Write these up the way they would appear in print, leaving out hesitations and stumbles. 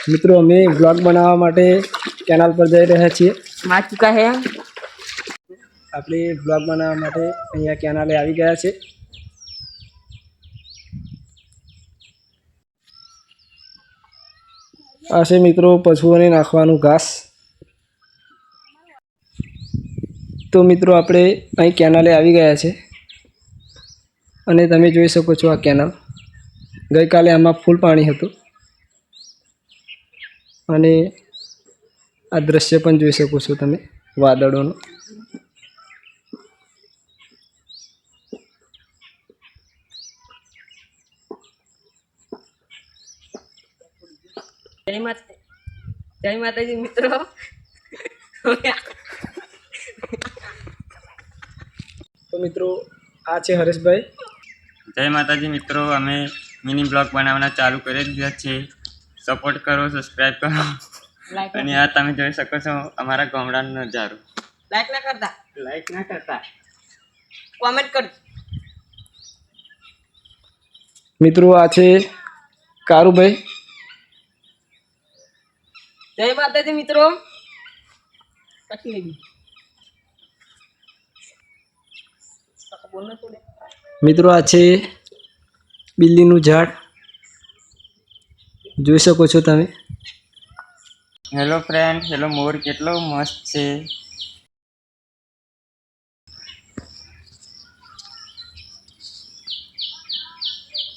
मित्रों अमे ब्लॉग बनावा माटे केनाल पर जई रह्या छीए। आ चुका है आपणे ब्लॉग बनावा माटे अहींया केनाले आवी गया छे। आ छे मित्रों पशुओने नाखवानुं घास। तो मित्रों आपणे अहीं केनाले आवी गया छे अने तमे जोई शको छो आ केनाल। गई काले आमां फूल पाणी हतुं अने आ दृश्य पण जोई शको छो तमे वादळोनुं। जय माता जी मित्रों। तो मित्रों आ छे हरेशभाई। जय माताजी मित्रों, अमे मिनी ब्लॉग बनाववाना चालू करी दीधा छे। सपोर्ट करो, सब्सक्राइब करो अने आ तमे जोई शको छो अमारा गामडानो नजारो। लाइक ना करता कमेंट कर। मित्रों आ छे कारुभाई। जय माता जी मित्रों। मित्रों आ छे बिल्लीनुं झाड। जोई शको छो तमे। हेलो फ्रेंड, हेलो मोर केटलो मस्त छे।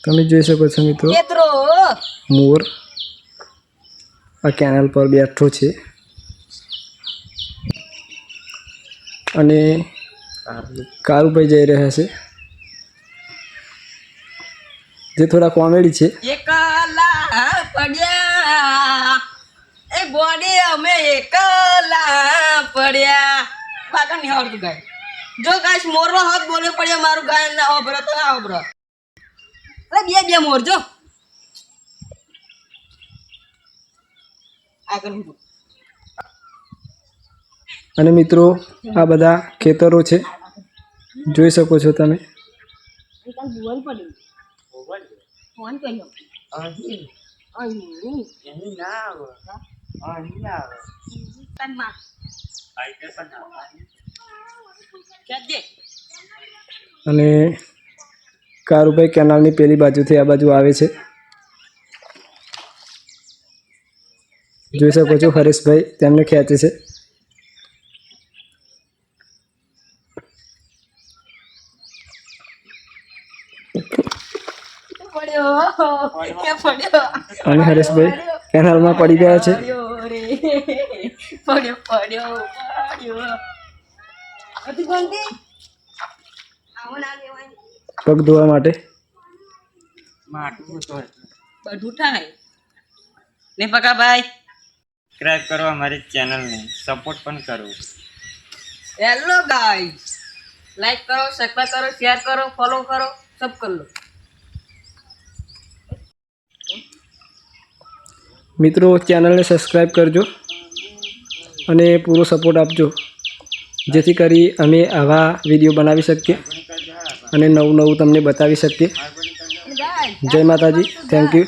तमे जोई शको छो मित्रों मोर आ केनाल पर बैठो छे अने कारुभाई जई रह्या छे जे थोड़ा कॉमेडी छे। एकला पड्या ए बॉडी अमे एकला पड्या पाका नहीं आवडતું ગાય। જો ગાઈસ મોરનો હાથ બોલે પડ્યા મારું ગાય ના ઓબરો તો ના ઓબરો અરે બે બે મોર જો આગળ હું अने मित्रों आ बधा खेतरो छे जोई शको छो तमे। फोन કર્યો અહીં एनी ना आवे आनी ना आवे તન માં आई कैसा ना કે દે अने कारुभाई केनालनी पेली बाजुथी आ बाजू आवे छे। जोई शको छो हरेशभाई तेमने खेंचे छे। પડ્યો કે પડ્યો અને હરેશભાઈ કેનાલમાં પડી ગયા છે। રે પડ્યો પડ્યો પડ્યો અતિ કોંતી આવો ના લેવાય પગ ધોવા માટે माटू तो બધું થાય ને પકા ભાઈ सब्सक्राइब करो हमारे चैनल में, सपोर्ट पण करो। हेलो गाइस, लाइक करो, सब्सक्राइब करो, शेयर करो, फॉलो करो, सब कर लो। मित्रों चैनल ने सब्सक्राइब करजो अने पूरो सपोर्ट आपजो जेथी करी अमे आवा विडियो बनावी सकीए अने नवुं नवुं तमने बतावी सकीए। जय माताजी, थैंक यू।